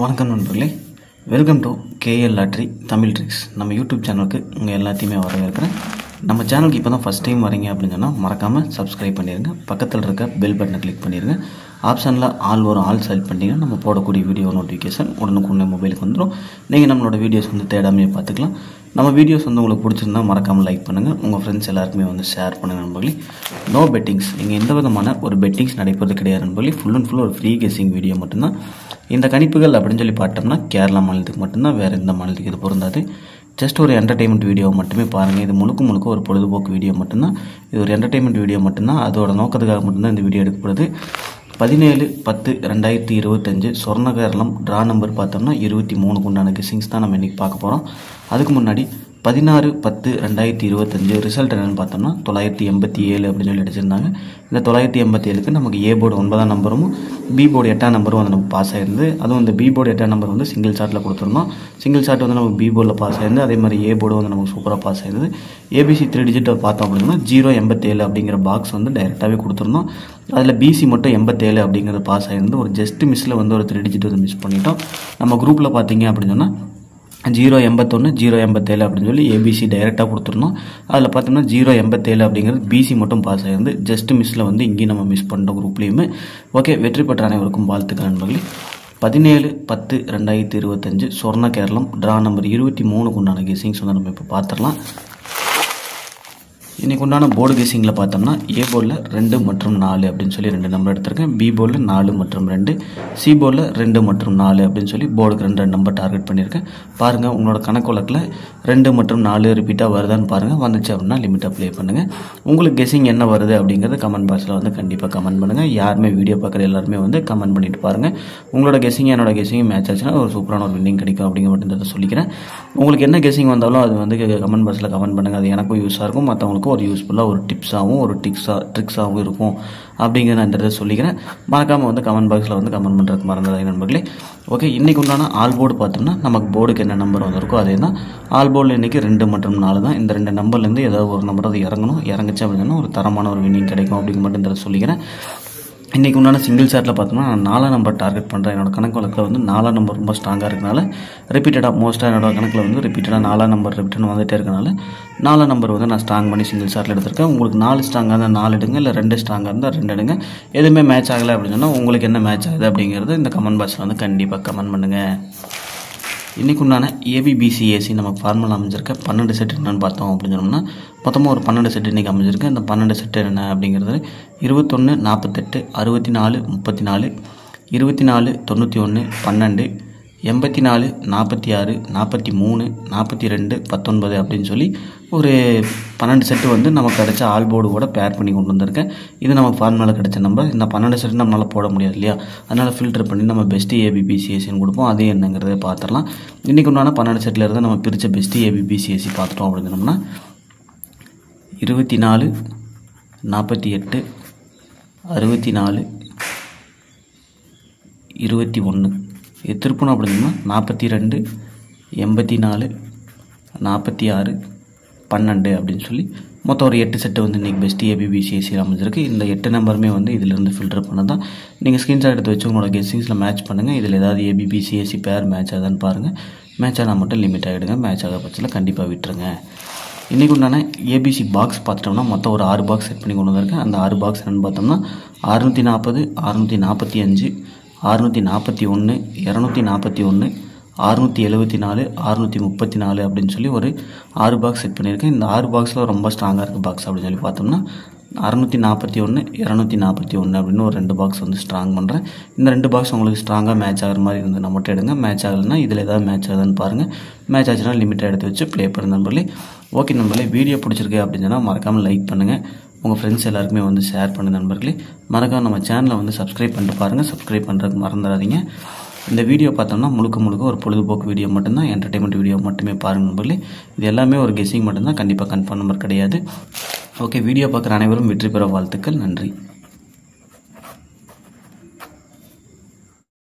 வணக்கம் நண்பர்களே, welcome to KL lottery Tamil tricks. நம்ம யூடியூப் சேனலுக்கு உங்கள் எல்லாத்தையுமே வரவேற்கிறேன். நம்ம சேனலுக்கு இப்போ தான் ஃபஸ்ட் டைம் வரீங்க அப்படின்னு சொன்னால் மறக்காமல் சப்ஸ்கிரைப் பண்ணிடுங்க. பக்கத்தில் இருக்க பெல் பட்டனை கிளிக் பண்ணிடுங்க. ஆப்ஷனில் ஆல் வரும், ஆல் செலக்ட் பண்ணிங்கன்னா நம்ம போடக்கூடிய வீடியோ நோட்டிஃபிகேஷன் உடனுக்குடனே மொபைலுக்கு வந்துடும். நீங்கள் நம்மளோட வீடியோஸ் தேடாமையே பார்த்துக்கலாம். நம்ம வீடியோஸ் உங்களுக்கு பிடிச்சிருந்தா மறக்காமல் லைக் பண்ணுங்கள். உங்கள் ஃப்ரெண்ட்ஸ் எல்லாருக்குமே ஷேர் பண்ணுங்கள் நண்பர்களே. நோ பெட்டிங்ஸ், நீங்கள் எந்த விதமான ஒரு பெட்டிங்ஸ் நடைபெறது கிடையாது நண்பர்களே. ஃபுல் அண்ட் ஃபுல் ஒரு ஃப்ரீ கெஸ்ஸிங் வீடியோ மட்டும்தான். இந்த கணிப்புகள் அப்படின்னு சொல்லி பார்த்தோம்னா கேரளா மாநிலத்துக்கு மட்டும்தான், வேறு எந்த மாநிலத்துக்கு இது பொருந்தாது. ஜஸ்ட் ஒரு என்டர்டெயின்மெண்ட் வீடியோ மட்டுமே பாருங்கள். இது முழுக்க ஒரு பொழுதுபோக்கு வீடியோ மட்டும்தான். இது ஒரு என்டர்டெயின்மெண்ட் வீடியோ மட்டும்தான். அதோட நோக்கத்துக்காக மட்டும்தான் இந்த வீடியோ எடுக்கப்படுது. 17/10/2025 சொர்ண கேரளம் ட்ரா நம்பர் பார்த்தோம்னா 23 உண்டான கெஸ்ஸிங்ஸ் தான் நம்ம இன்றைக்கி பார்க்க போகிறோம். அதுக்கு முன்னாடி 16/10/2025 ரிசல்ட் என்னென்னு பார்த்தோம்னா 987 அப்படின்னு சொல்லி அடிச்சிருந்தாங்க. இந்த 987க்கு நமக்கு ஏ போர்டு 9ஆம் நம்பரும் பி போர்டு 8ஆம் நம்பரும் நமக்கு பாஸ் ஆயிருந்தது. அதுவும் இந்த பி போர்டு 8ஆம் நம்பர் சிங்கிள் ஷாட்டில் கொடுத்துருந்தோம். சிங்கிள் ஷாட் நமக்கு பி போர்டில் பாஸ் ஆயிருந்து. அதே மாதிரி ஏ போர்டு நமக்கு சூப்பராக பாஸ் ஆயிருந்தது. ஏபிசி 3 டிஜிட்டை பார்த்தோம் அப்படின்னா 087 அப்படிங்கிற பாக்ஸ் டைரெக்டாகவே கொடுத்துருந்தோம். அதில் பிசி மட்டும் 87 அப்படிங்கிறது பாஸ் ஆயிருந்து. ஒரு ஜஸ்ட் மிஸ்ஸில் ஒரு 3 டிஜிட் மிஸ் பண்ணிட்டோம். நம்ம குரூப்பில் பார்த்தீங்க அப்படின்னு சொன்னால் 081 087 அப்படின்னு சொல்லி ஏபிசி டைரெக்டாக கொடுத்துருந்தோம். அதில் பார்த்தோம்னா 087 அப்படிங்கிறது பிசி மட்டும் பாஸ் ஆகிருந்து. ஜஸ்ட் மிஸ்ஸில் இங்கேயும் நம்ம மிஸ் பண்ணிட்டோம் குரூப்லேயுமே. ஓகே, வெற்றி பெற்ற அனைவருக்கும் வாழ்த்துக்கள் நண்பர்களே. 17/10/2025 சொர்ண கேரளம் ட்ரா நம்பர் 23 உண்டான கெஸ்ஸிங்ஸ் நம்ம இப்போ பார்த்துடலாம். இன்றைக்கு உண்டான போர்டு கெஸ்ஸிங்கில் பார்த்தோம்னா ஏ போர்டில் 2 மற்றும் 4 அப்படின்னு சொல்லி 2 நம்பர் எடுத்திருக்கேன். பி போர்டில் 4 மற்றும் 2, சி போர்டில் 2 மற்றும் 4 அப்படின்னு சொல்லி போர்டுக்கு 2 நம்பர் டார்கெட் பண்ணியிருக்கேன். பாருங்கள், உங்களோட கணக்கு வழக்கில் 2 மற்றும் 4 ரிப்பீட்டாக வருதான்னு பாருங்கள். வந்துச்சு அப்படின்னா லிமிட் அப்ளை பண்ணுங்கள். உங்களுக்கு கெஸ்ஸிங் என்ன வருது அப்படிங்கிறது கமெண்ட் பாக்ஸில் கண்டிப்பாக கமெண்ட் பண்ணுங்கள். யாருமே வீடியோ பார்க்குற எல்லாருமே கமெண்ட் பண்ணிட்டு பாருங்கள். உங்களோட கெஸ்ஸிங் என்னோட கெஸ்ஸிங் மேட்ச் ஆச்சுன்னா ஒரு சூப்பரான ஒரு வின்னிங் கிடைக்கும் அப்படிங்கிற மட்டும் சொல்லிக்கிறேன். உங்களுக்கு என்ன கெஸ்ஸிங் வந்தாலும் அது கமெண்ட் பாக்ஸில் கமெண்ட் பண்ணுங்கள். அது எனக்கும் யூஸாக இருக்கும், மற்றவங்களுக்கும் ஒரு யூஸ்ஃபுல்லாக ஒரு டிப்ஸாகவும் ஒரு ட்ரிக்ஸாகவும் இருக்கும் அப்படிங்கிற நான் இந்த இடத்துல சொல்லிக்கிறேன். மறக்காமல் கமெண்ட் பாக்ஸில் கமெண்ட் பண்ணுறதுக்கு மறந்துடாதீங்க நண்பர்களே. ஓகே, இன்றைக்கி உண்டான ஆல் போர்டு பார்த்தோம்னா நமக்கு போர்டுக்கு என்ன நம்பர் வந்திருக்கோ அதே தான். ஆல் போர்டில் இன்றைக்கி 2 மற்றும் 4 தான். இந்த 2 நம்பர்லேருந்து ஏதாவது ஒரு நம்பர் அது இறங்குச்சு அப்படின்னா ஒரு தரமான ஒரு வின்னிங் கிடைக்கும் அப்படிங்க மட்டும் இந்த சொல்லிக்கிறேன். இன்றைக்கி உண்டான சிங்கிள் ஷாட்டில் பார்த்தோம்னா நான் 4ஆம் நம்பர் டார்கெட் பண்ணுறேன். என்னோட கணக்கு வழக்கில் 4ஆம் நம்பர் ரொம்ப ஸ்ட்ராங்காக இருக்கனால ரிப்பீட்டடாக மோஸ்ட்டாக என்னோட கணக்கில் ரிப்பீட்டடாக 4ஆம் நம்பர் ரிப்பீட்டட் வந்துகிட்டே இருக்கனால 4ஆம் நம்பர் நான் ஸ்ட்ராங் பண்ணி சிங்கிள் ஷாட்டில் எடுத்திருக்கேன். உங்களுக்கு 4 ஸ்ட்ராங்காக இருந்தால் 4 எடுங்க, இல்லை 2 ஸ்ட்ராங்காக இருந்தால் 2 எடுங்க. எதுவுமே மேட்ச் ஆகலை அப்படின்னு சொன்னால் உங்களுக்கு என்ன மேட்ச் ஆகுது அப்படிங்கிறது இந்த கமெண்ட் பாக்ஸில் கண்டிப்பாக கமெண்ட் பண்ணுங்கள். இன்றைக்கு உண்டான ஏபிபிசிஏசி நமக்கு ஃபார்முலா அமைஞ்சிருக்க 12 செட் என்னென்னு பார்த்தோம் அப்படின்னு சொன்னோம்னா மொத்தமாக ஒரு 12 செட் இன்றைக்கி அமைஞ்சிருக்கு. அந்த 12 செட் என்ன அப்படிங்கிறது 21 48 64 34 24 91 12 84 46 43 42 19 அப்படின்னு சொல்லி ஒரு 12 செட்டு நமக்கு கிடைச்ச ஆல் போர்டு கூட பேர் பண்ணி கொண்டு வந்திருக்கேன். இது நமக்கு ஃபார்முலாவில் கிடைச்ச நம்பர். இந்த 12 செட்டு நம்மளால் போட முடியாது இல்லையா, அதனால் ஃபில்டர் பண்ணி நம்ம பெஸ்ட்டு ஏபிபிசிஎஸ்சின்னு கொடுப்போம். அது என்னங்கிறத பார்த்துடலாம். இன்றைக்கி உண்டான 12 செட்டில் இருந்து நம்ம பிரித்த பெஸ்ட்டு ஏபிபிசிஎஸ்சி பார்த்துட்டோம் அப்படின்னோம்னா 24 48 64 21 இது திருப்பணும் அப்படின்னா 42 84 46 12 அப்படின்னு சொல்லி மொத்தம் ஒரு 8 செட்டு இன்றைக்கி பெஸ்ட்டு ஏபிபிசிஎஸ்சி அமைஞ்சிருக்கு. இந்த 8 நம்பருமே இதிலிருந்து ஃபில்டர் பண்ண தான். நீங்கள் ஸ்க்ரீன்ஷாட் எடுத்து வச்சு உங்களோட கெஸ்ஸிங்ஸில் மேட்ச் பண்ணுங்கள். இதில் ஏதாவது ஏபிபிசிஎஸ்சி பேர் மேட்ச் ஆகுதான்னு பாருங்கள். மேட்ச் ஆனால் மட்டும் லிமிட் ஆகிடுங்க. மேட்ச் ஆகிற பட்சத்தில் கண்டிப்பாக விட்டுருங்க. இன்றைக்கி உண்டான ஏபிசி பாக்ஸ் பார்த்துட்டோம்னா மொத்தம் ஒரு 6 பாக்ஸ் செட் பண்ணி கொண்டு வந்திருக்கேன். அந்த 6 பாக்ஸ் என்னென்னு பார்த்தோம்னா 640 645 641 241 674 634 அப்படின்னு சொல்லி ஒரு 6 பாக்ஸ் செட் பண்ணியிருக்கேன். இந்த 6 பாக்ஸில் ரொம்ப ஸ்ட்ராங்காக இருக்குது பாக்ஸ் அப்படின்னு சொல்லி பார்த்தோம்னா 641 241 அப்படின்னு ஒரு 2 பாக்ஸ் ஸ்ட்ராங் பண்ணுறேன். இந்த 2 பாக்ஸ் உங்களுக்கு ஸ்ட்ராங்காக மேட்ச் ஆகிற மாதிரி இருந்ததுன்னா மட்டும் எடுங்க. மேட்ச் ஆகலைன்னா இதில் ஏதாவது மேட்ச் ஆகுதுன்னு பாருங்கள். மேட்ச் ஆச்சுன்னா லிமிட்டாக எடுத்து வச்சு ப்ளே பண்ணுங்க நண்பர்களே. ஓகே நண்பர்களே, வீடியோ பிடிச்சிருக்கு அப்படின்னு சொன்னால் மறக்காமல் லைக் பண்ணுங்கள். உங்கள் ஃப்ரெண்ட்ஸ் எல்லாருக்குமே ஷேர் பண்ணுங்கள் நண்பர்களே. மறக்காமல் நம்ம சேனலை சப்ஸ்கிரைப் பண்ணிட்டு பாருங்கள். சப்ஸ்கிரைப் பண்ணுறதுக்கு மறந்துடாதீங்க. இந்த வீடியோ பார்த்தோம்னா முழுக்க ஒரு பொழுதுபோக்கு வீடியோ மட்டும்தான், என்டர்டைன்மெண்ட் வீடியோ மட்டுமே பாருங்கள் நண்பர்களே. இது எல்லாமே ஒரு கெஸ்ஸிங் மட்டும்தான், கண்டிப்பாக கன்ஃபார்ம் நம்பர் கிடையாது. ஓகே, வீடியோ பார்க்குற அனைவரும் வெற்றி பெற வாழ்த்துக்கள். நன்றி.